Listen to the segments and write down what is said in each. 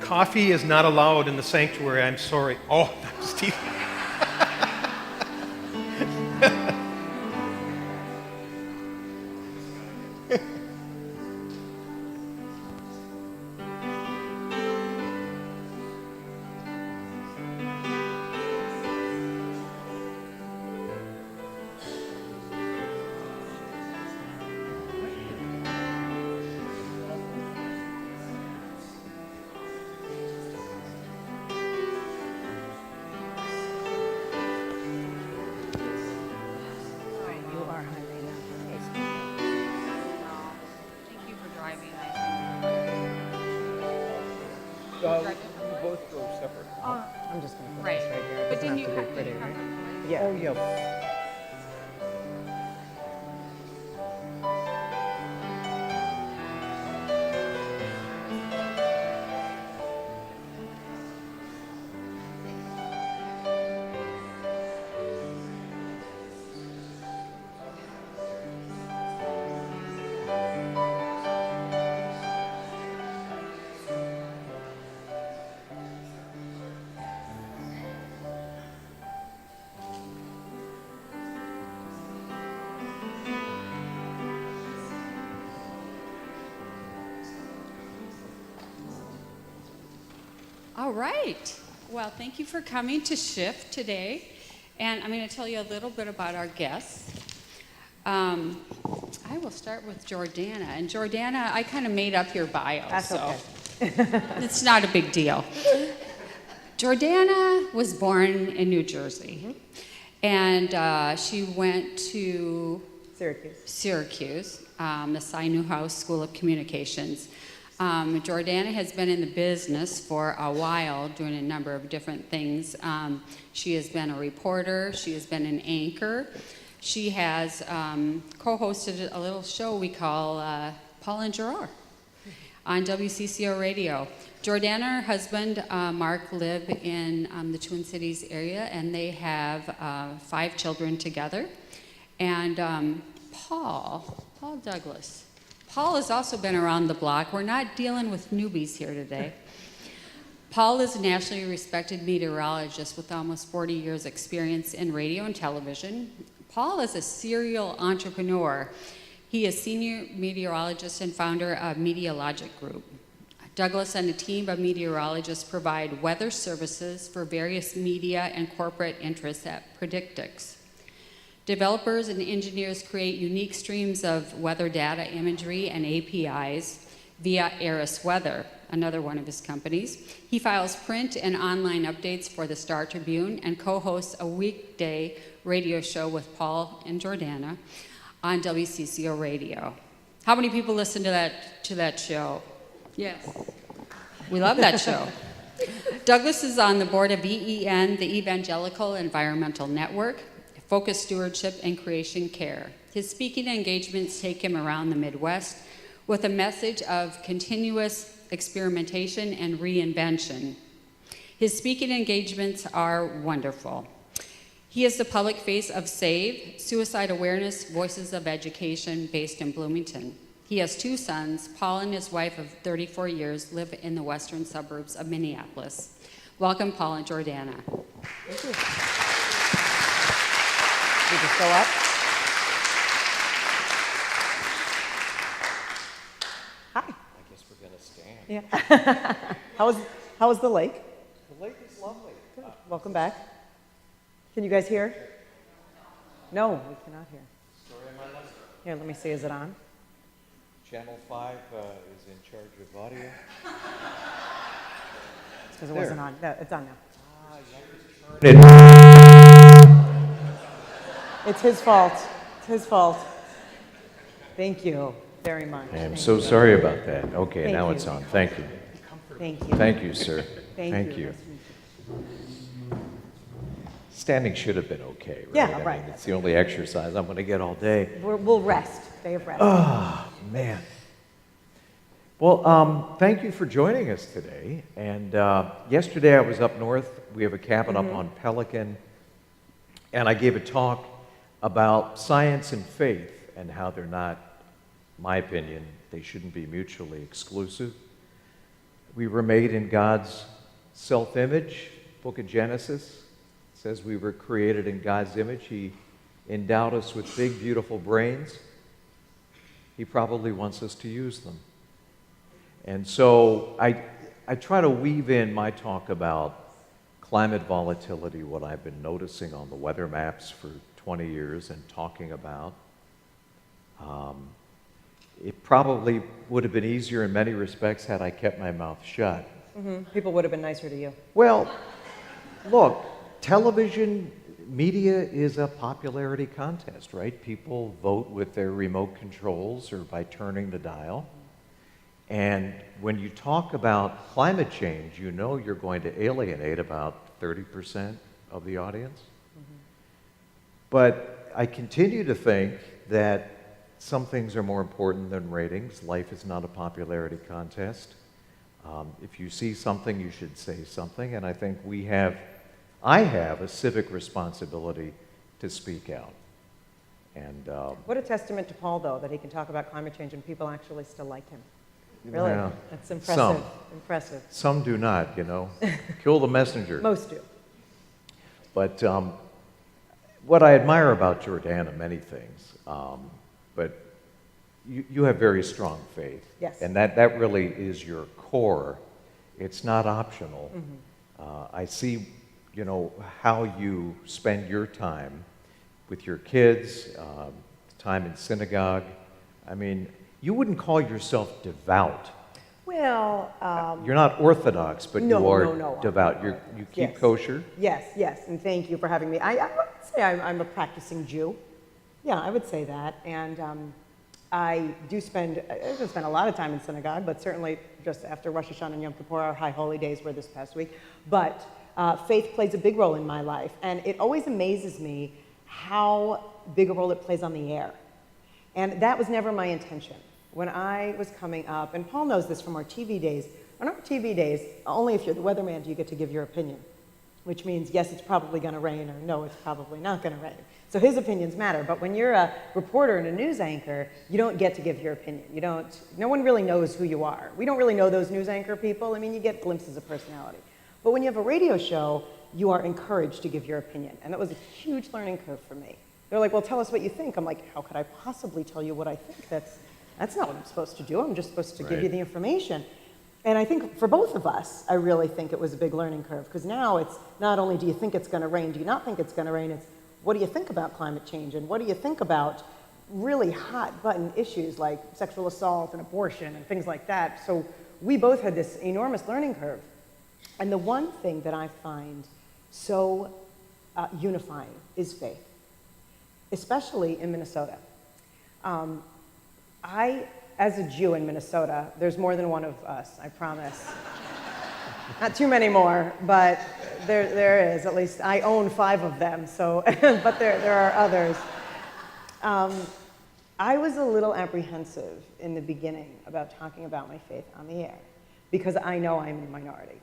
Coffee is not allowed in the sanctuary. I'm sorry. Oh, Steve. You both go separate. I'm just going to put this right here. It But doesn't then have you to have be pretty, to right? have Yeah. Oh, yeah. All right. Well, thank you for coming to Shift today. And I'm going to tell you a little bit about our guests. I will start with Jordana. And Jordana, I kind of made up your bio. That's so okay. it's not a big deal. Jordana was born in New Jersey. And she went to Syracuse, the Cy Newhouse School of Communications. Jordana has been in the business for a while, doing a number of different things. She has been a reporter. She has been an anchor. She has co-hosted a little show we call Paul and Gerard on WCCO Radio. Jordana and her husband, Mark, live in the Twin Cities area, and they have 5 children together. And Paul Douglas. Paul has also been around the block. We're not dealing with newbies here today. Paul is a nationally respected meteorologist with almost 40 years experience in radio and television. Paul is a serial entrepreneur. He is senior meteorologist and founder of Meteorologic Group. Douglas and a team of meteorologists provide weather services for various media and corporate interests at Predictix. Developers and engineers create unique streams of weather data, imagery, and APIs via Eris Weather, another one of his companies. He files print and online updates for the Star Tribune and co-hosts a weekday radio show with Paul and Jordana on WCCO Radio. How many people listen to that show? Yes. We love that show. Douglas is on the board of EEN, the Evangelical Environmental Network, Focus Stewardship and Creation Care. His speaking engagements take him around the Midwest with a message of continuous experimentation and reinvention. His speaking engagements are wonderful. He is the public face of SAVE, Suicide Awareness Voices of Education, based in Bloomington. He has 2 sons. Paul and his wife of 34 years live in the western suburbs of Minneapolis. Welcome, Paul and Jordana. Thank you. You just go up. Hi. I guess we're going to stand. Yeah. How was the lake? The lake is lovely. Good. Welcome back. Can you guys hear? No, we cannot hear. Story of my life. Here, let me see. Is it on? Channel 5 is in charge of audio. It's because it wasn't on. No, it's on now. It's his fault. It's his fault. Thank you very much. I'm so sorry about that. Okay, Thank now you. it's on. Thank you. Thank you. Thank you, sir. Thank you. you. Standing should have been okay, right? Yeah, I mean, right. it's the only exercise I'm going to get all day. We'll rest. Day of rest. Oh, man. Well, thank you for joining us today. And yesterday I was up north. We have a cabin up on Pelican. And I gave a talk about science and faith and how they're not, in my opinion, they shouldn't be mutually exclusive. We were made in God's self-image. Book of Genesis says we were created in God's image. He endowed us with big, beautiful brains. He probably wants us to use them. And so I try to weave in my talk about climate volatility, what I've been noticing on the weather maps for 20 years and talking about. It probably would have been easier in many respects had I kept my mouth shut. Mm-hmm. People would have been nicer to you. Well, look, television media is a popularity contest, right? People vote with their remote controls or by turning the dial. And when you talk about climate change, you know you're going to alienate about 30% of the audience. Mm-hmm. But I continue to think that some things are more important than ratings. Life is not a popularity contest. If you see something, you should say something. And I think I have a civic responsibility to speak out. And what a testament to Paul, though, that he can talk about climate change and people actually still like him. Really? Yeah, that's impressive. Impressive. Some do not, you know. Kill the messenger. Most do. But what I admire about Jordana, many things, but you have very strong faith. Yes. And that really is your core. It's not optional. Mm-hmm. I see, you know, how you spend your time with your kids, time in synagogue. I mean, you wouldn't call yourself devout. Well, you're not Orthodox, but you are devout. You keep yes. kosher? Yes, and thank you for having me. I would say I'm a practicing Jew. Yeah, I would say that. And I don't spend a lot of time in synagogue, but certainly just after Rosh Hashanah and Yom Kippur, our high holy days were this past week. But faith plays a big role in my life, and it always amazes me how big a role it plays on the air. And that was never my intention. When I was coming up, and Paul knows this from our TV days, on our TV days, only if you're the weatherman do you get to give your opinion, which means, yes, it's probably going to rain, or no, it's probably not going to rain. So his opinions matter, but when you're a reporter and a news anchor, you don't get to give your opinion. No one really knows who you are. We don't really know those news anchor people. I mean, you get glimpses of personality. But when you have a radio show, you are encouraged to give your opinion, and that was a huge learning curve for me. They're like, well, tell us what you think. I'm like, how could I possibly tell you what I think? That's not what I'm supposed to do. I'm just supposed to give you the information. And I think for both of us, I really think it was a big learning curve, because now it's not only do you think it's going to rain, do you not think it's going to rain, it's what do you think about climate change, and what do you think about really hot button issues like sexual assault and abortion and things like that. So we both had this enormous learning curve. And the one thing that I find so unifying is faith, especially in Minnesota. As a Jew in Minnesota, there's more than one of us, I promise. Not too many more, but there is. At least I own 5 of them, so, but there are others. I was a little apprehensive in the beginning about talking about my faith on the air, because I know I'm in the minority.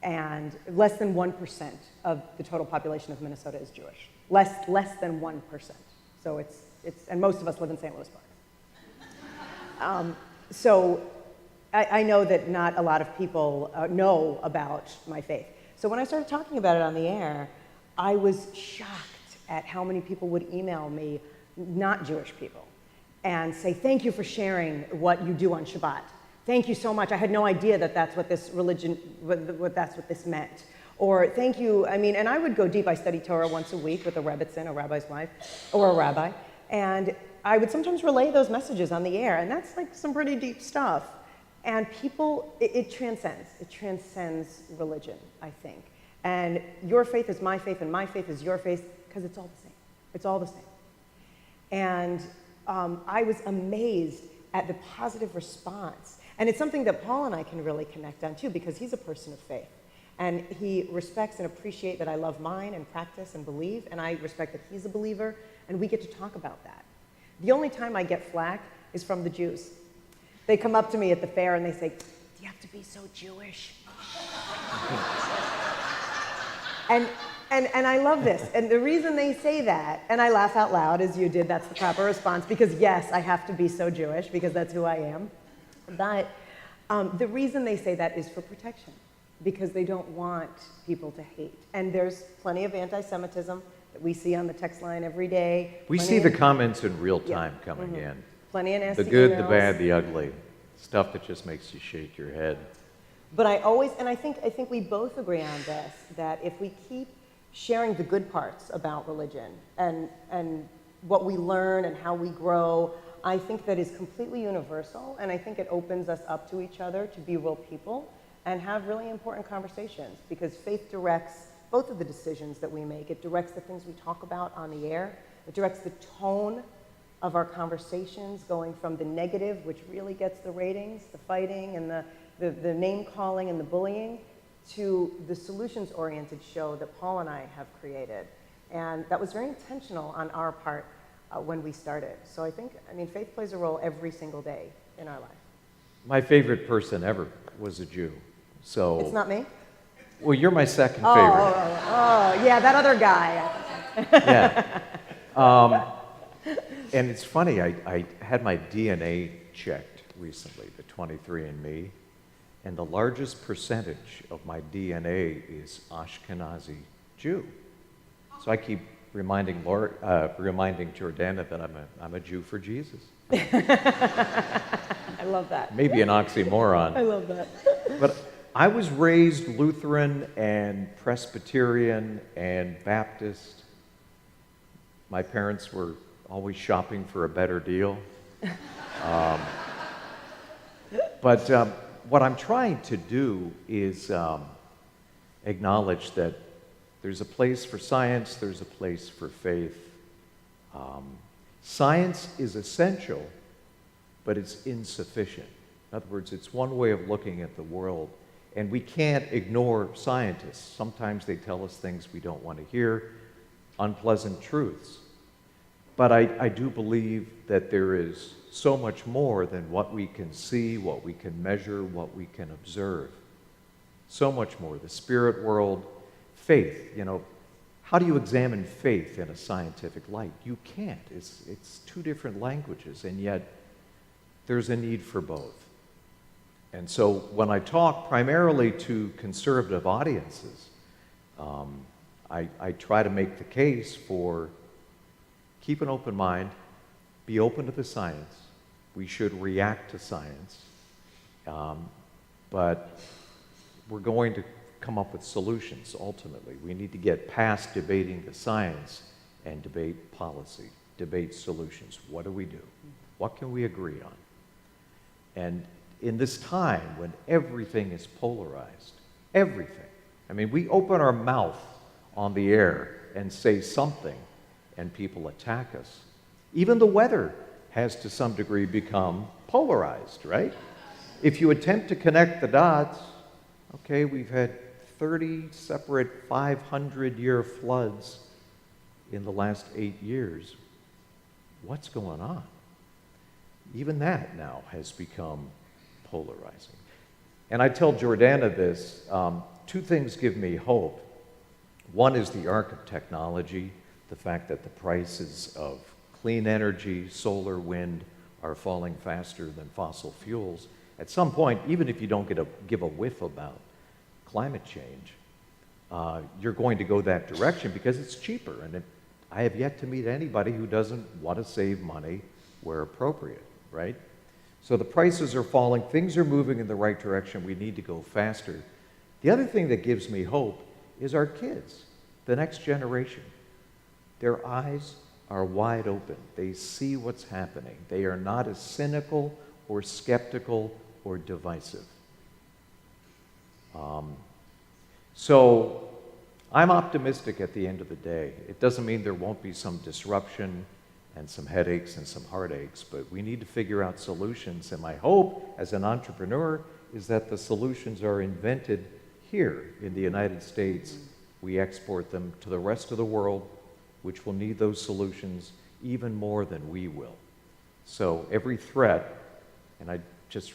And less than 1% of the total population of Minnesota is Jewish. Less than 1%. So and most of us live in St. Louis Park. So I know that not a lot of people know about my faith. So when I started talking about it on the air, I was shocked at how many people would email me, not Jewish people, and say, thank you for sharing what you do on Shabbat. Thank you so much. I had no idea that that's what this religion, that's what this meant. Or thank you, and I would go deep. I study Torah once a week with a rebbitzin, a rabbi's wife, or a rabbi, and I would sometimes relay those messages on the air, and that's like some pretty deep stuff. And people, it transcends religion, I think. And your faith is my faith, and my faith is your faith, because it's all the same. It's all the same. And I was amazed at the positive response. And it's something that Paul and I can really connect on, too, because he's a person of faith. And he respects and appreciates that I love mine and practice and believe, and I respect that he's a believer, and we get to talk about that. The only time I get flack is from the Jews. They come up to me at the fair and they say, do you have to be so Jewish? and I love this. And the reason they say that, and I laugh out loud as you did, that's the proper response, because yes, I have to be so Jewish because that's who I am. But The reason they say that is for protection, because they don't want people to hate. And there's plenty of anti-Semitism that we see on the text line every day. We see the comments in real time coming in. Plenty of nasty The good, the emails. bad, the ugly. Stuff that just makes you shake your head. But I think we both agree on this, that if we keep sharing the good parts about religion and what we learn and how we grow, I think that is completely universal, and I think it opens us up to each other to be real people and have really important conversations, because faith directs both of the decisions that we make. It directs the things we talk about on the air. It directs the tone of our conversations, going from the negative, which really gets the ratings, the fighting and the name calling and the bullying, to the solutions-oriented show that Paul and I have created. And that was very intentional on our part when we started. So I mean, faith plays a role every single day in our life. My favorite person ever was a Jew. So It's not me? well, you're my second favorite. Yeah, that other guy. Yeah. And it's funny, I had my DNA checked recently, the 23andMe, and the largest percentage of my DNA is Ashkenazi Jew. So I keep reminding Jordana that I'm a Jew for Jesus. I love that. Maybe an oxymoron. I love that. But I was raised Lutheran and Presbyterian and Baptist. My parents were always shopping for a better deal. But what I'm trying to do is acknowledge that there's a place for science, there's a place for faith. Science is essential, but it's insufficient. In other words, it's one way of looking at the world, and we can't ignore scientists. Sometimes they tell us things we don't want to hear, unpleasant truths. But I do believe that there is so much more than what we can see, what we can measure, what we can observe. So much more. The spirit world, faith, how do you examine faith in a scientific light? You can't. It's two different languages, and yet there's a need for both. And so when I talk primarily to conservative audiences, I try to make the case for keep an open mind, be open to the science. We should react to science. But we're going to come up with solutions ultimately. We need to get past debating the science and debate policy, debate solutions. What do we do? What can we agree on? And in this time when everything is polarized, everything. I mean, we open our mouth on the air and say something, and people attack us. Even the weather has to some degree become polarized, right? If you attempt to connect the dots, okay, we've had 30 separate 500-year floods in the last 8 years. What's going on? Even that now has become polarizing. And I tell Jordana this, two things give me hope. One is the arc of technology, the fact that the prices of clean energy, solar, wind, are falling faster than fossil fuels. At some point, even if you don't give a whiff about climate change, you're going to go that direction because it's cheaper. And I have yet to meet anybody who doesn't want to save money where appropriate, right? So the prices are falling, things are moving in the right direction, we need to go faster. The other thing that gives me hope is our kids, the next generation. Their eyes are wide open. They see what's happening. They are not as cynical or skeptical or divisive. So I'm optimistic at the end of the day. It doesn't mean there won't be some disruption and some headaches and some heartaches, but we need to figure out solutions. And my hope as an entrepreneur is that the solutions are invented here in the United States. We export them to the rest of the world, which will need those solutions even more than we will. So every threat, and I just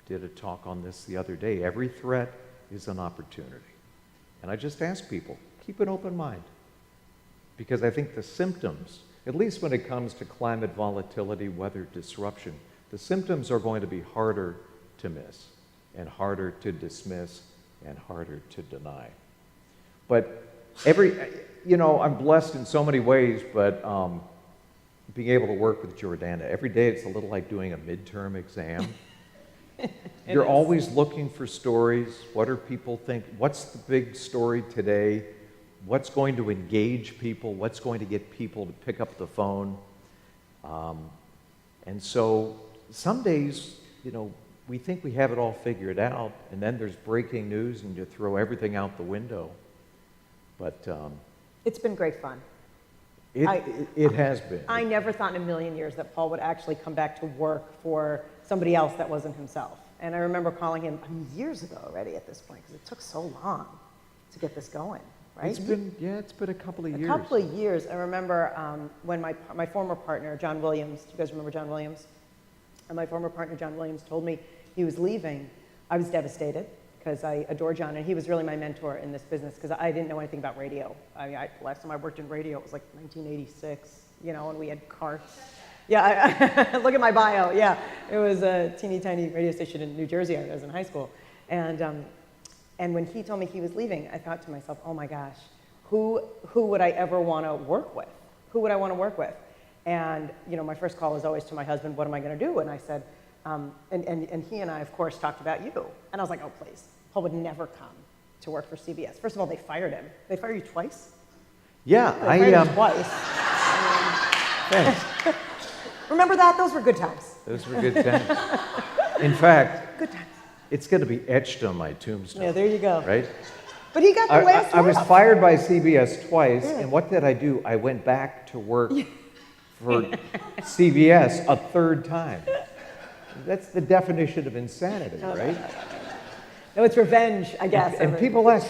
did a talk on this the other day, every threat is an opportunity. And I just ask people, keep an open mind. Because I think the symptoms, at least when it comes to climate volatility, weather disruption, the symptoms are going to be harder to miss, and harder to dismiss, and harder to deny. But I'm blessed in so many ways, but being able to work with Jordana, every day it's a little like doing a midterm exam. You're always looking for stories. What do people think? What's the big story today? What's going to engage people? What's going to get people to pick up the phone? And so some days, we think we have it all figured out, and then there's breaking news and you throw everything out the window. But it's been great fun. It has been. I never thought in a million years that Paul would actually come back to work for somebody else that wasn't himself. And I remember calling him years ago already at this point, because it took so long to get this going, right? It's been a couple of years. A couple of years. I remember when my former partner, John Williams, do you guys remember John Williams? And my former partner, John Williams, told me he was leaving. I was devastated, because I adore John, and he was really my mentor in this business, because I didn't know anything about radio. Last time I worked in radio, it was like 1986, and we had carts. Yeah, look at my bio. Yeah, it was a teeny tiny radio station in New Jersey. I was in high school, and when he told me he was leaving, I thought to myself, oh my gosh, who would I ever want to work with? Who would I want to work with? And my first call is always to my husband. What am I going to do? And I said, and he and I, of course, talked about you. And I was like, oh please, Paul would never come to work for CBS. First of all, they fired him. They fired you twice. Yeah, they fired him twice. Thanks. Remember that? Those were good times. Those were good times. In fact, good times. It's going to be etched on my tombstone. Yeah, there you go. Right? But he got the last I was laugh. fired by CBS twice, and what did I do? I went back to work for CBS a third time. That's the definition of insanity, right? No, it's revenge, I guess. And people ask,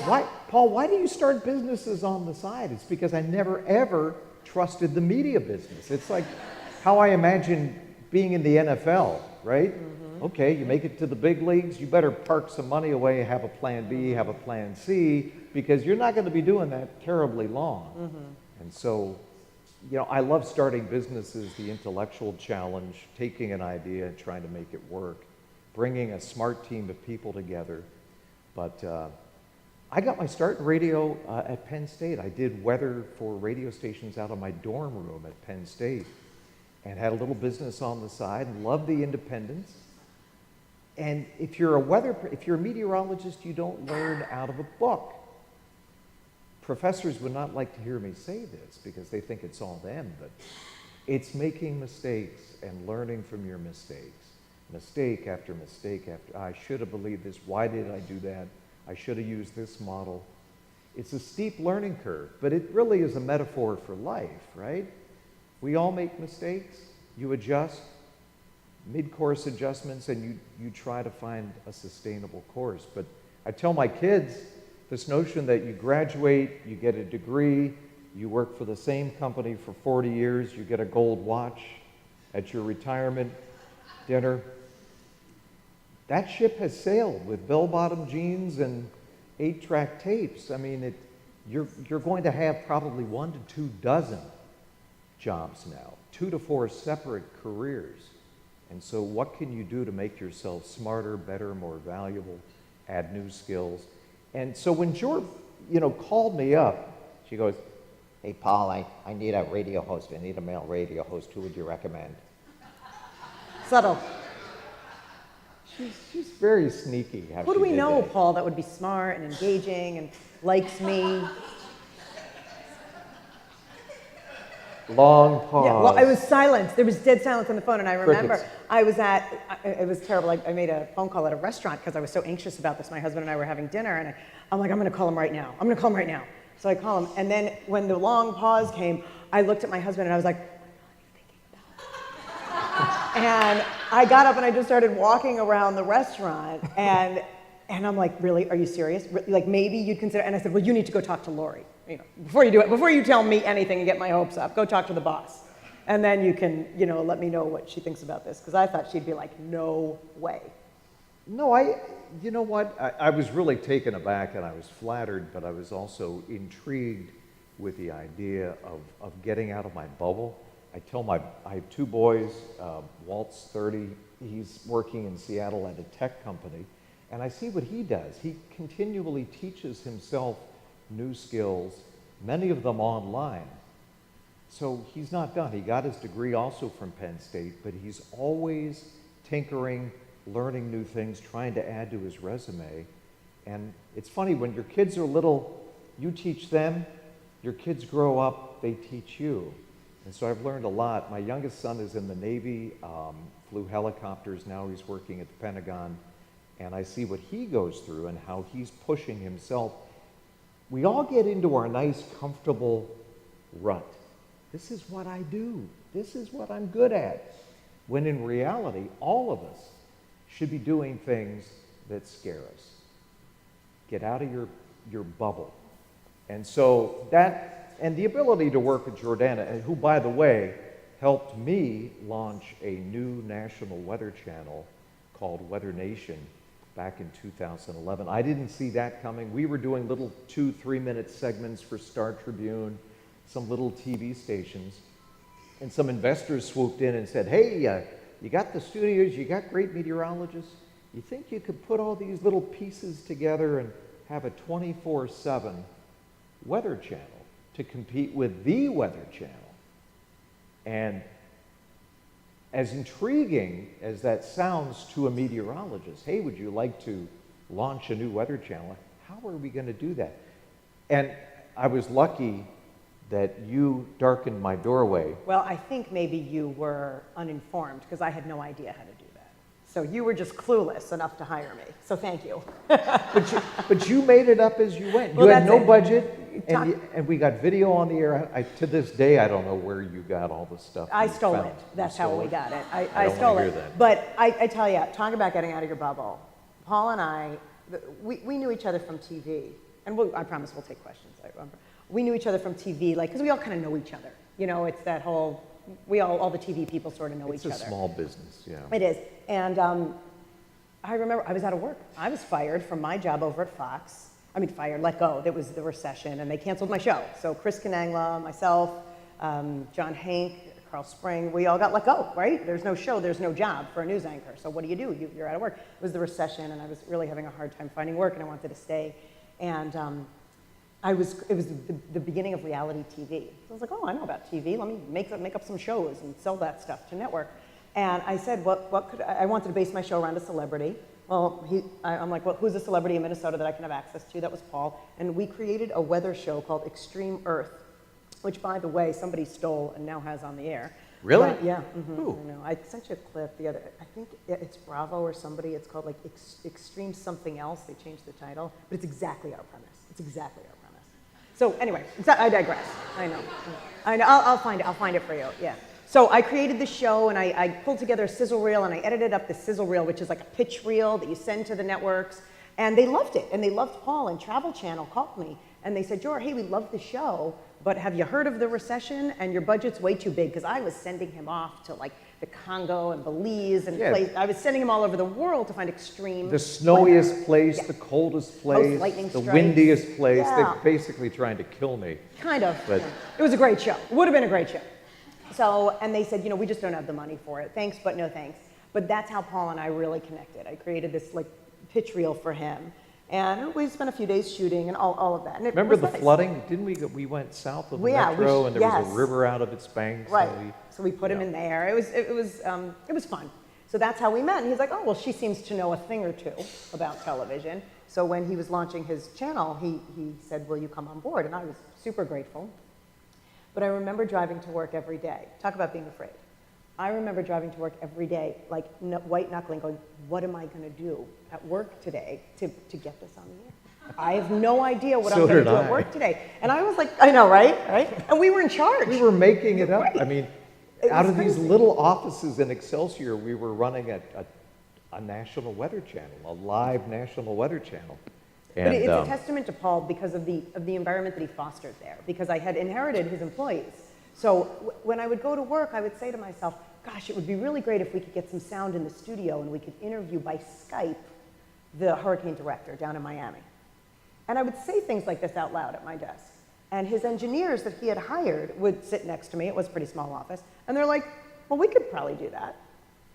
Paul, why do you start businesses on the side? It's because I never, ever trusted the media business. It's like how I imagine being in the NFL, right? Mm-hmm. Okay, you make it to the big leagues, you better park some money away, have a plan B, have a plan C, because you're not going to be doing that terribly long. Mm-hmm. And so, I love starting businesses, the intellectual challenge, taking an idea and trying to make it work, bringing a smart team of people together. But I got my start in radio at Penn State. I did weather for radio stations out of my dorm room at Penn State, and had a little business on the side, and loved the independence. And if you're a meteorologist, you don't learn out of a book. Professors would not like to hear me say this because they think it's all them, but it's making mistakes and learning from your mistakes. Mistake after mistake after, I should have believed this, why did I do that? I should have used this model. It's a steep learning curve, but it really is a metaphor for life, right? We all make mistakes. You adjust, mid-course adjustments, and you try to find a sustainable course. But I tell my kids this notion that you graduate, you get a degree, you work for the same company for 40 years, you get a gold watch at your retirement dinner. That ship has sailed with bell-bottom jeans and 8-track tapes. I mean, you're going to have probably 1 to 2 dozen jobs now, 2 to 4 separate careers. And so what can you do to make yourself smarter, better, more valuable, add new skills? And so when Jor, called me up, she goes, hey, Paul, I need a radio host. I need a male radio host. Who would you recommend? Subtle. She's very sneaky. Who do we know, Paul, that would be smart and engaging and likes me? Long pause. Yeah, well, I was silence. There was dead silence on the phone, and I remember Crickets. it was terrible. I made a phone call at a restaurant because I was so anxious about this. My husband and I were having dinner, and I'm like, I'm going to call him right now. I'm going to call him right now. So I call him, and then when the long pause came, I looked at my husband, and I was like, and I got up and I just started walking around the restaurant, and I'm like, really, are you serious? Like, maybe you'd consider, and I said, well, you need to go talk to Lori. Before you do it, before you tell me anything and get my hopes up, go talk to the boss. And then you can, let me know what she thinks about this, because I thought she'd be like, no way. No, you know what? I was really taken aback and I was flattered, but I was also intrigued with the idea of getting out of my bubble I tell I have two boys, Walt's 30, he's working in Seattle at a tech company, and I see what he does. He continually teaches himself new skills, many of them online. So he's not done. He got his degree also from Penn State, but he's always tinkering, learning new things, trying to add to his resume. And it's funny, when your kids are little, you teach them, your kids grow up, they teach you. And so I've learned a lot. My youngest son is in the Navy, flew helicopters, now he's working at the Pentagon, and I see what he goes through and how he's pushing himself. We all get into our nice, comfortable rut. This is what I do. This is what I'm good at. When in reality, all of us should be doing things that scare us. Get out of your bubble. And so that, and the ability to work with Jordana, who, by the way, helped me launch a new national weather channel called Weather Nation back in 2011. I didn't see that coming. We were doing little 2-3 minute segments for Star Tribune, some little TV stations, and some investors swooped in and said, hey, you got the studios, you got great meteorologists, you think you could put all these little pieces together and have a 24/7 weather channel to compete with the Weather Channel? And as intriguing as that sounds to a meteorologist, hey, would you like to launch a new weather channel? How are we going to do that? And I was lucky that you darkened my doorway. Well, I think maybe you were uninformed because I had no idea how to do that. So you were just clueless enough to hire me. So thank you. But you made it up as you went. Well, you had no it. budget, and we got video on the air. To this day, I don't know where you got all the stuff. I you stole found. it. That's You how stole we it? got it. I I don't stole wanna it. hear that. But I tell you, talk about getting out of your bubble. Paul and I, we knew each other from TV. And I promise we'll take questions. We knew each other from TV, like, because we all kind of know each other. You know, it's that whole, all the TV people sort of know each other. It's a small business, yeah. It is. And I remember I was out of work. I was fired from my job over at Fox. I mean, fired, let go. There was the recession, and they canceled my show. So Chris Canangla, myself, John Hank, Carl Spring, we all got let go, right? There's no show, there's no job for a news anchor. So what do? You're out of work. It was the recession, and I was really having a hard time finding work, and I wanted to stay. And it was the beginning of reality TV. So I was like, oh, I know about TV. Let me make up some shows and sell that stuff to network. And I said, what could I wanted to base my show around a celebrity. Well, I'm like, well, who's a celebrity in Minnesota that I can have access to? That was Paul. And we created a weather show called Extreme Earth, which, by the way, somebody stole and now has on the air. Really? But, yeah. Who? I know. I sent you a clip the other. I think it's Bravo or somebody. It's called like Extreme something else. They changed the title, but it's exactly our premise. It's exactly our premise. So anyway, I digress. I know. I'll find it. I'll find it for you. Yeah. So I created the show, and I pulled together a sizzle reel, and I edited up the sizzle reel, which is like a pitch reel that you send to the networks, and they loved it, and they loved Paul. And Travel Channel called me, and they said, Jor, hey, we love the show, but have you heard of the recession? And your budget's way too big, because I was sending him off to like the Congo and Belize and I was sending him all over the world to find extreme The snowiest weather. place, Yeah. the coldest place, lightning the strikes. windiest place. Yeah. They're basically trying to kill me. Kind of. But- Yeah. It was a great show. It would have been a great show. So, and they said, we just don't have the money for it. Thanks, but no thanks. But that's how Paul and I really connected. I created this like pitch reel for him. And we spent a few days shooting and all of that. And it Remember was the nice. flooding? Didn't we went south of the Yeah, metro and there was yes. a river out of its banks? Right. And So we put him in there. It was fun. So that's how we met. And he's like, oh, well, she seems to know a thing or two about television. So when he was launching his channel, he said, will you come on board? And I was super grateful. But I remember driving to work every day. Talk about being afraid. I remember driving to work every day, like white knuckling, going, what am I going to do at work today to get this on the air? I have no idea what I'm going to do at work today. And I was like, I know, right? And we were in charge. we were making it up. Right. I mean, It out was of these crazy. little offices in Excelsior, we were running a national weather channel, a live national weather channel. But And, it's a testament to Paul because of the environment that he fostered there, because I had inherited his employees. So when I would go to work, I would say to myself, gosh, it would be really great if we could get some sound in the studio and we could interview by Skype the hurricane director down in Miami. And I would say things like this out loud at my desk. And his engineers that he had hired would sit next to me. It was a pretty small office. And they're like, well, we could probably do that.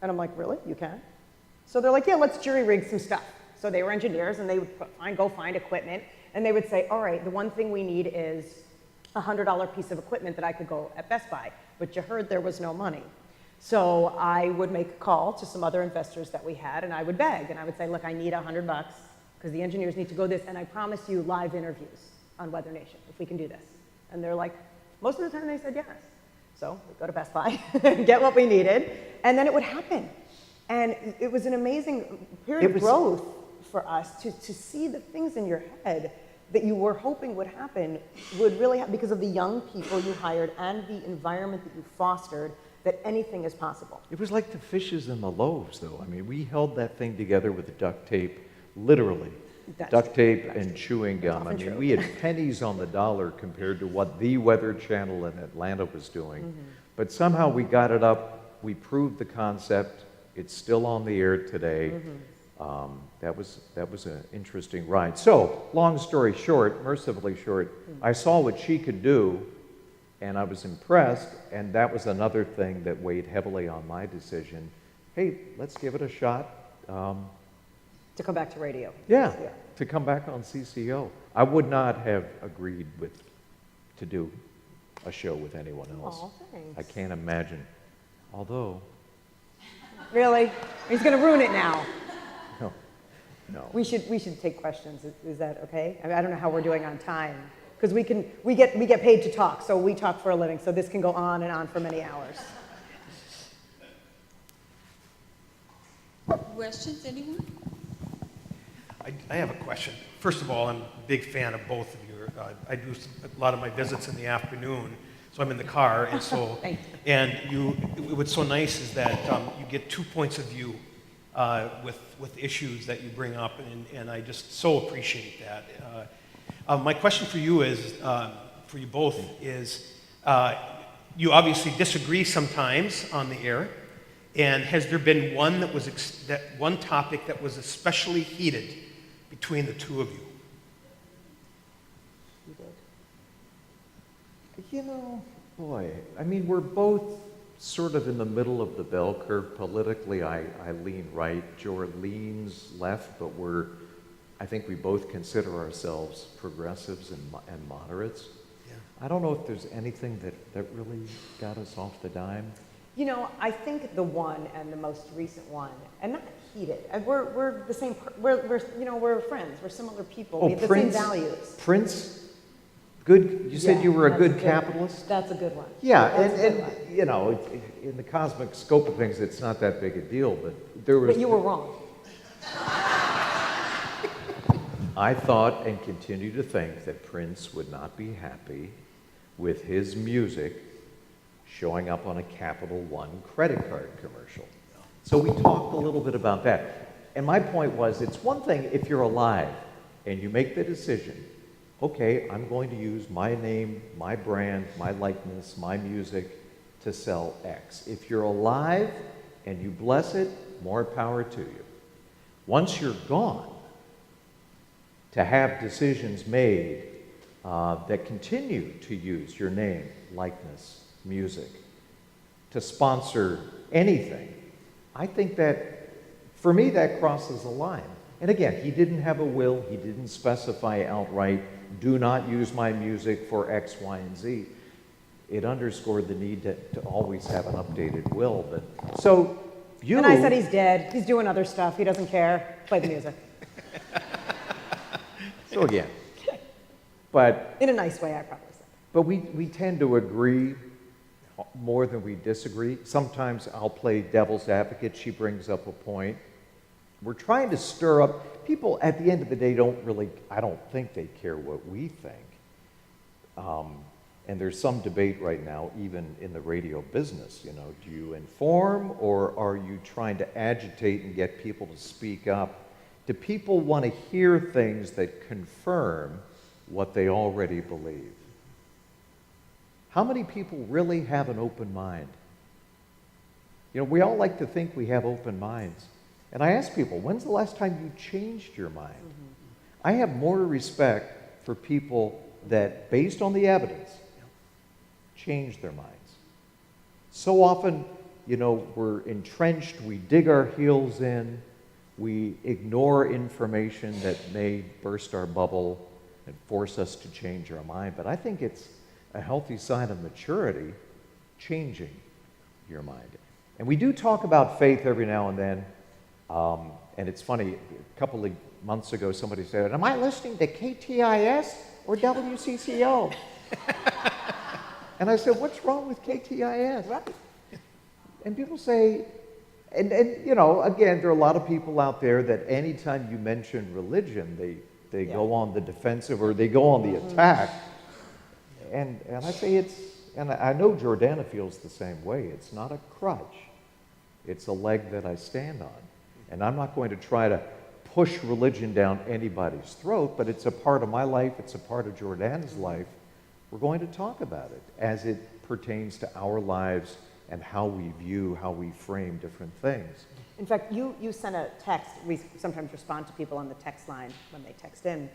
And I'm like, really? You can? So they're like, yeah, let's jury rig some stuff. So they were engineers, and they would go find equipment. And they would say, all right, the one thing we need is a $100 piece of equipment that I could go at Best Buy. But you heard there was no money. So I would make a call to some other investors that we had, and I would beg. And I would say, look, I need $100 because the engineers need to go this. And I promise you live interviews on Weather Nation if we can do this. And they're like, most of the time they said yes. So we'd go to Best Buy, get what we needed, and then it would happen. And it was an amazing period of growth for us to see the things in your head that you were hoping would happen would really happen because of the young people you hired and the environment that you fostered, that anything is possible. It was like the fishes and the loaves, though. I mean, we held that thing together with duct tape, literally. Duct tape and chewing gum. I mean, we had pennies on the dollar compared to what the Weather Channel in Atlanta was doing. But somehow we got it up. We proved the concept. It's still on the air today. That was an interesting ride. So, long story short, mercifully short, I saw what she could do, and I was impressed, and that was another thing that weighed heavily on my decision. Hey, let's give it a shot. To come back to radio. Yeah, to come back on CCO. I would not have agreed to do a show with anyone else. Oh, thanks. I can't imagine. Although... Really? He's going to ruin it now. No. We should take questions. Is that okay? I mean, I don't know how we're doing on time. Because we get paid to talk, so we talk for a living, so this can go on and on for many hours. Questions, anyone? I have a question. First of all, I'm a big fan of both of you. I do a lot of my visits in the afternoon, so I'm in the car, and so what's so nice is that you get 2 points of view with issues that you bring up, and I just so appreciate that. My question for you is, for you both, is you obviously disagree sometimes on the air, and has there been one one topic that was especially heated between the two of you? You know, boy, I mean, we're both sort of in the middle of the bell curve. Politically, I lean right. Jor leans left, but I think we both consider ourselves progressives and moderates. Yeah. I don't know if there's anything that really got us off the dime. You know, I think the one and the most recent one, and not heated. We're the same. We're friends. We're similar people. We have the same values. Prince. Good. You said you were a good capitalist? That's a good one. Yeah, and you know, in the cosmic scope of things, it's not that big a deal, but there was... But you were wrong. I thought and continue to think that Prince would not be happy with his music showing up on a Capital One credit card commercial. So we talked a little bit about that. And my point was, it's one thing if you're alive and you make the decision, okay, I'm going to use my name, my brand, my likeness, my music to sell X. If you're alive and you bless it, more power to you. Once you're gone, to have decisions made that continue to use your name, likeness, music, to sponsor anything, I think that, for me, that crosses a line. And again, he didn't have a will. He didn't specify outright, do not use my music for X, Y, and Z. It underscored the need to always have an updated will. But so you... And I said he's dead. He's doing other stuff. He doesn't care. Play the music. So again, but... In a nice way, I probably said. But we tend to agree more than we disagree. Sometimes I'll play devil's advocate. She brings up a point. We're trying to stir up... People, at the end of the day, I don't think they care what we think. And there's some debate right now, even in the radio business, you know, do you inform or are you trying to agitate and get people to speak up? Do people want to hear things that confirm what they already believe? How many people really have an open mind? You know, we all like to think we have open minds. And I ask people, when's the last time you changed your mind? Mm-hmm. I have more respect for people that, based on the evidence, change their minds. So often, we're entrenched, we dig our heels in, we ignore information that may burst our bubble and force us to change our mind. But I think it's a healthy sign of maturity, changing your mind. And we do talk about faith every now and then. And it's funny, a couple of months ago, somebody said, "Am I listening to KTIS or WCCO?" And I said, "What's wrong with KTIS?" And people say, and again, there are a lot of people out there that anytime you mention religion, they go on the defensive or they go on the attack. And I say and I know Jordana feels the same way. It's not a crutch. It's a leg that I stand on. And I'm not going to try to push religion down anybody's throat, but it's a part of my life. It's a part of Jordana's life. We're going to talk about it as it pertains to our lives and how we view, how we frame different things. In fact, you sent a text. We sometimes respond to people on the text line when they text in.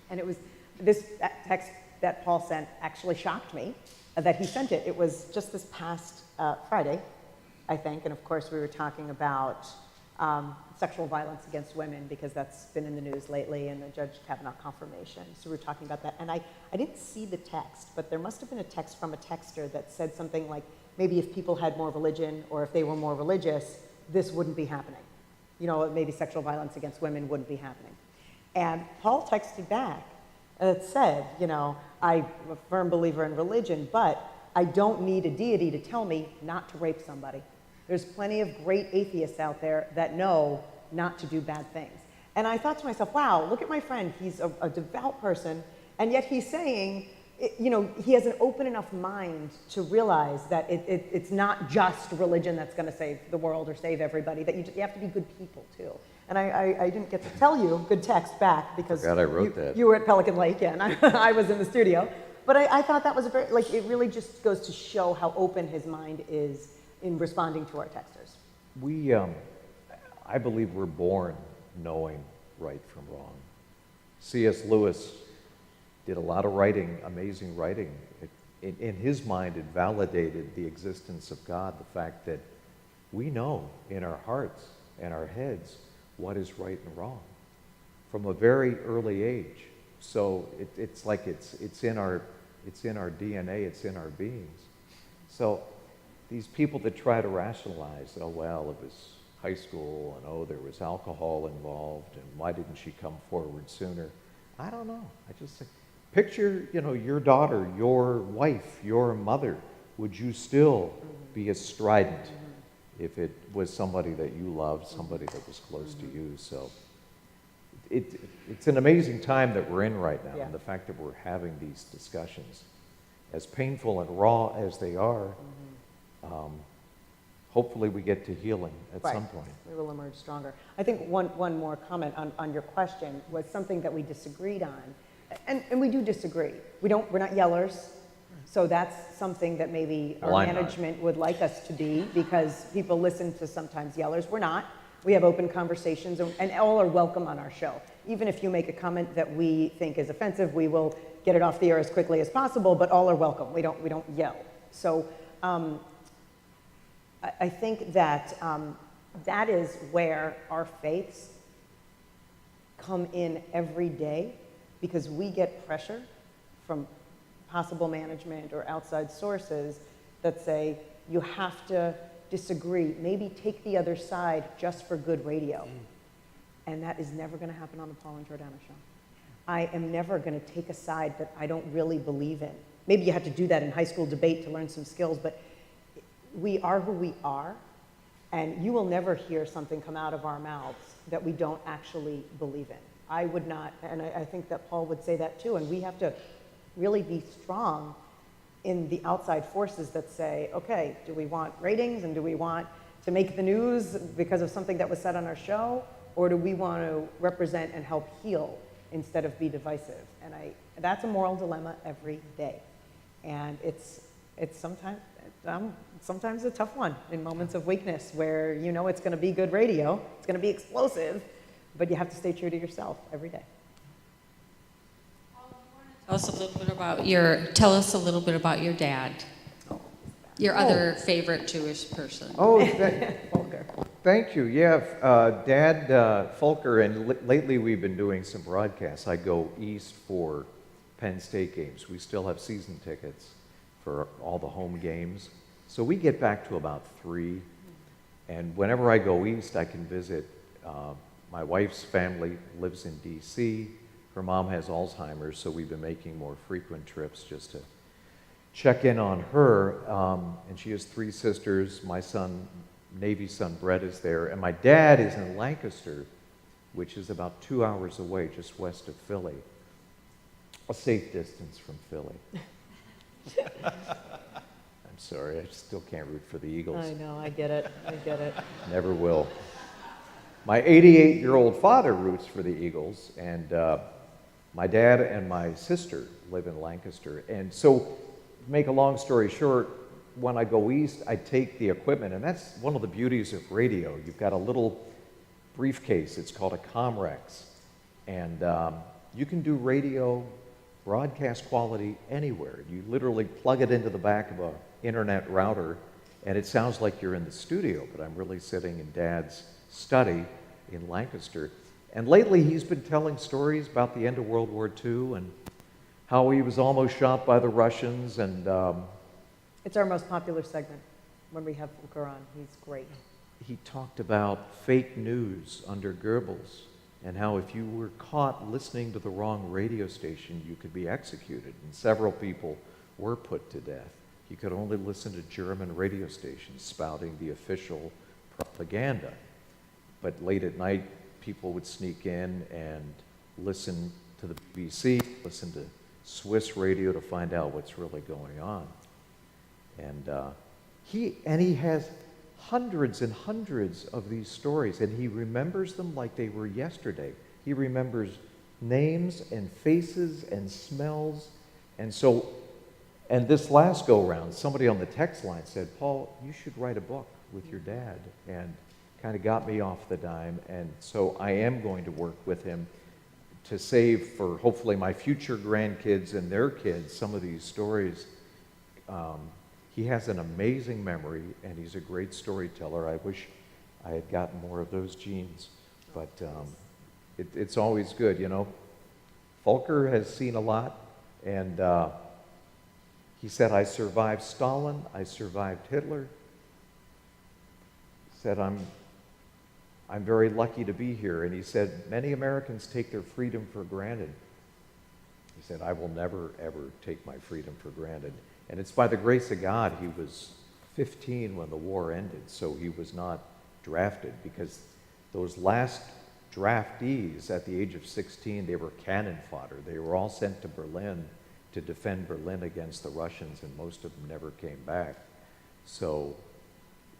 And it was that text that Paul sent actually shocked me that he sent it. It was just this past Friday, I think. And of course, we were talking about sexual violence against women because that's been in the news lately, and the Judge Kavanaugh confirmation. So we were talking about that. And I didn't see the text, but there must have been a text from a texter that said something like, maybe if people had more religion or if they were more religious, this wouldn't be happening. Maybe sexual violence against women wouldn't be happening. And Paul texted back that said, I'm a firm believer in religion, but I don't need a deity to tell me not to rape somebody. There's plenty of great atheists out there that know not to do bad things. And I thought to myself, wow, look at my friend. He's a devout person, and yet he's saying, he has an open enough mind to realize that it's not just religion that's going to save the world or save everybody, that you have to be good people too. And I didn't get to tell you good text back because I wrote that. You were at Pelican Lake, and I was in the studio. But I thought that was it really just goes to show how open his mind is in responding to our texters. I believe we're born knowing right from wrong. C.S. Lewis did a lot of writing, amazing writing. In his mind, it validated the existence of God, the fact that we know in our hearts and our heads what is right and wrong from a very early age. So it's like it's in our DNA, it's in our beings. So these people that try to rationalize, oh well, it was high school, and oh, there was alcohol involved, and why didn't she come forward sooner? I don't know. I just think, picture, your daughter, your wife, your mother. Would you still be as strident if it was somebody that you loved, somebody that was close to you? So it's an amazing time that we're in right now, and the fact that we're having these discussions, as painful and raw as they are, hopefully we get to healing at some point. We will emerge stronger. I think one more comment on your question was something that we disagreed on. And we do disagree. We're not yellers, so that's something that maybe our management would like us to be, because people listen to sometimes yellers. We're not. We have open conversations, and all are welcome on our show. Even if you make a comment that we think is offensive, we will get it off the air as quickly as possible, but all are welcome. We don't yell. So I think that that is where our faiths come in every day, because we get pressure from possible management or outside sources that say, you have to disagree, maybe take the other side just for good radio. And that is never going to happen on the Paul and Jordana show. I am never going to take a side that I don't really believe in. Maybe you have to do that in high school debate to learn some skills, but we are who we are, and you will never hear something come out of our mouths that we don't actually believe in. I would not, and I think that Paul would say that too, and we have to really be strong in the outside forces that say, okay, do we want ratings, and do we want to make the news because of something that was said on our show, or do we want to represent and help heal instead of be divisive? And that's a moral dilemma every day, and it's sometimes a tough one in moments of weakness where it's going to be good radio, it's going to be explosive, but you have to stay true to yourself every day. Paul, do you want to Tell us a little bit about your dad. Your other favorite Jewish person. Oh, Volker. thank you. Yeah, Dad Folker, and lately we've been doing some broadcasts. I go east for Penn State games. We still have season tickets for all the home games. So we get back to about 3, and whenever I go east, I can visit. My wife's family lives in D.C. Her mom has Alzheimer's, so we've been making more frequent trips just to check in on her. And she has 3 sisters. My son, Navy son Brett, is there. And my dad is in Lancaster, which is about 2 hours away, just west of Philly. A safe distance from Philly. I'm sorry, I still can't root for the Eagles. I know, I get it. Never will. My 88-year-old father roots for the Eagles, and my dad and my sister live in Lancaster. And so, to make a long story short, when I go east, I take the equipment, and that's one of the beauties of radio. You've got a little briefcase, it's called a Comrex, and you can do radio broadcast quality anywhere. You literally plug it into the back of an internet router, and it sounds like you're in the studio, but I'm really sitting in Dad's study in Lancaster. And lately he's been telling stories about the end of World War II and how he was almost shot by the Russians. And It's our most popular segment when we have Volker on. He's great. he talked about fake news under Goebbels and how if you were caught listening to the wrong radio station, you could be executed. And several people were put to death. You could only listen to German radio stations spouting the official propaganda. But late at night, people would sneak in and listen to the BBC, listen to Swiss radio to find out what's really going on. And he has hundreds and hundreds of these stories, and he remembers them like they were yesterday. He remembers names and faces and smells. And so, and this last go-round, somebody on the text line said, "Paul, you should write a book with your dad," and kind of got me off the dime. And so I am going to work with him to save for hopefully my future grandkids and their kids some of these stories. He has an amazing memory, and he's a great storyteller. I wish I had gotten more of those genes, but it's always good, you know. Volker has seen a lot, and he said, "I survived Stalin, I survived Hitler." He said, I'm very lucky to be here. And he said, many Americans take their freedom for granted. He said, I will never, ever take my freedom for granted. And it's by the grace of God he was 15 when the war ended, so he was not drafted, because those last draftees at the age of 16, they were cannon fodder. They were all sent to Berlin to defend Berlin against the Russians, and most of them never came back. So,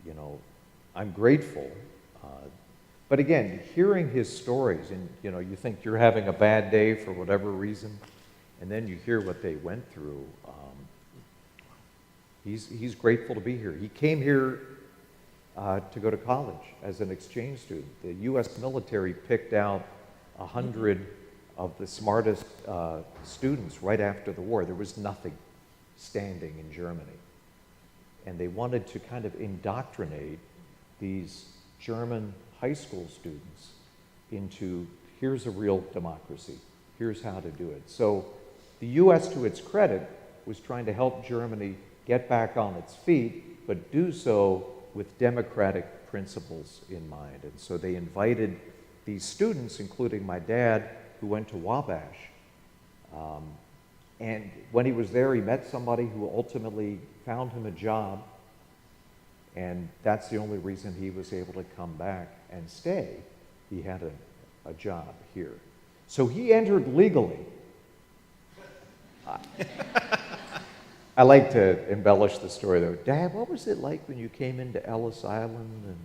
you know, I'm grateful. But again, hearing his stories, and you know, you think you're having a bad day for whatever reason, and then you hear what they went through. He's grateful to be here. He came here to go to college as an exchange student. The U.S. military picked out 100 of the smartest students right after the war. There was nothing standing in Germany. And they wanted to kind of indoctrinate these German high school students into, here's a real democracy, here's how to do it. So the U.S., to its credit, was trying to help Germany get back on its feet, but do so with democratic principles in mind. And so they invited these students, including my dad, who went to Wabash. And when he was there, he met somebody who ultimately found him a job, and that's the only reason he was able to come back and stay. He had a job here. So he entered legally. I like to embellish the story, though. Dad, what was it like when you came into Ellis Island?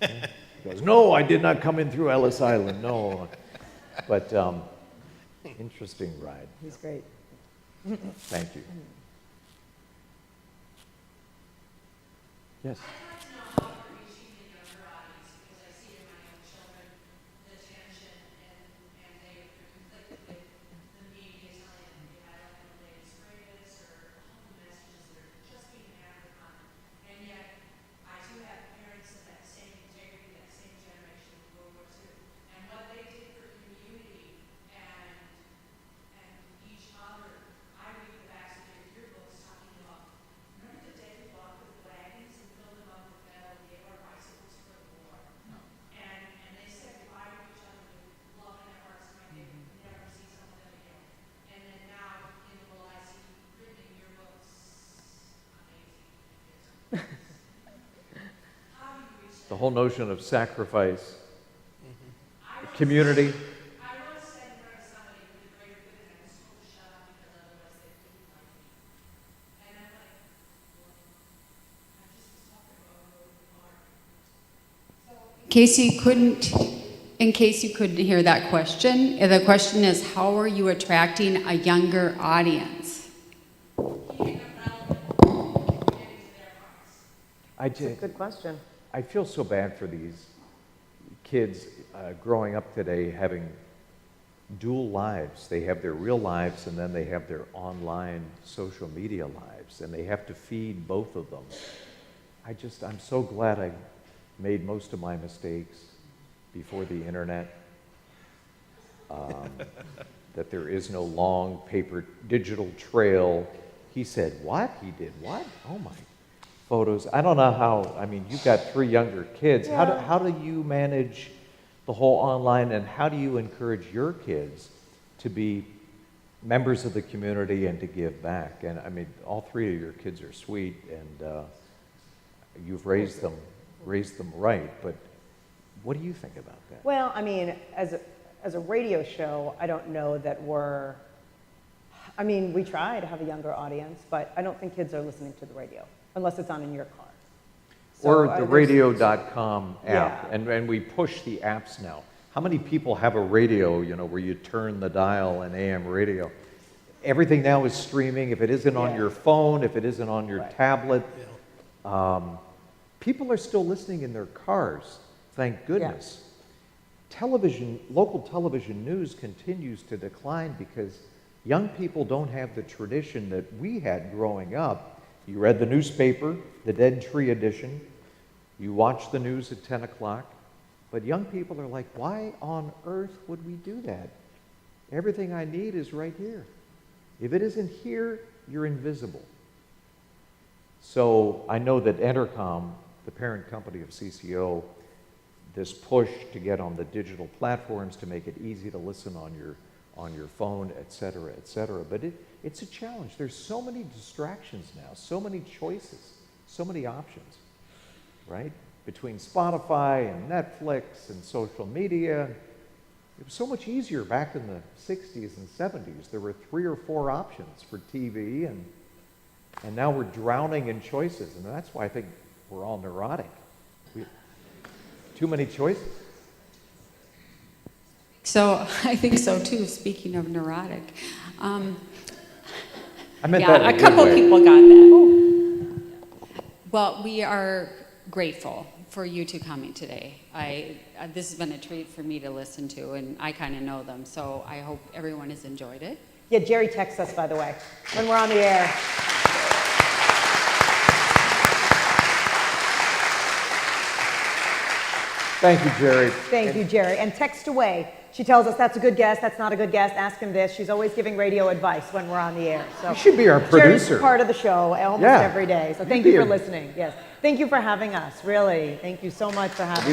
And he goes, no, I did not come in through Ellis Island, no. But interesting ride. He's great. Thank you. Yes. The whole notion of sacrifice, community. I once said in front of somebody who did greater good and I was told to shut up because otherwise they didn't like me. And I'm like, well, I just was talking about where we are. In case you couldn't hear that question, the question is, how are you attracting a younger audience? Keeping them relevant, getting to their hearts. That's a good question. I feel so bad for these kids growing up today having dual lives. They have their real lives and then they have their online social media lives, and they have to feed both of them. I'm so glad I made most of my mistakes before the internet. That there is no long paper digital trail. He said, what? He did what? Oh my. Photos. I don't know how, I mean, you've got 3 younger kids. Yeah. How do you manage the whole online, and how do you encourage your kids to be members of the community and to give back? And I mean, all 3 of your kids are sweet, and you've raised them right, but what do you think about that? Well, I mean, as a radio show, I don't know that we try to have a younger audience, but I don't think kids are listening to the radio, unless it's on in your car. Or So, the radio.com app, Yeah. and we push the apps now. How many people have a radio, where you turn the dial, an AM radio? Everything now is streaming. If it isn't on Yeah. your phone, if it isn't on your Right. tablet, people are still listening in their cars, thank goodness. Local television news continues to decline because young people don't have the tradition that we had growing up. You read the newspaper, the Dead Tree edition, you watched the news at 10 o'clock, but young people are like, why on earth would we do that? Everything I need is right here. If it isn't here, you're invisible. So I know that Entercom, the parent company of CCO, this push to get on the digital platforms to make it easy to listen on your phone, et cetera, but it's a challenge. There's so many distractions now, so many choices, so many options, right? Between Spotify and Netflix and social media. It was so much easier back in the 60s and 70s. There were 3 or 4 options for TV, and now we're drowning in choices, and that's why I think we're all neurotic. Too many choices. So I think so too, speaking of neurotic. I meant Yeah, that in a good couple way. people got that. Well, we are grateful for you two coming today. This has been a treat for me to listen to, and I kind of know them, so I hope everyone has enjoyed it. Yeah, Jerry texts us, by the way, when we're on the air. Thank you, Jerry. Thank you, Jerry. And text away. She tells us that's a good guest, that's not a good guest, ask him this. She's always giving radio advice when we're on the air. So You should be our Jerry's producer. part of the show almost Yeah. every day. So You thank be you for a- listening. Yes. Thank you for having us. Really. Thank you so much for having us.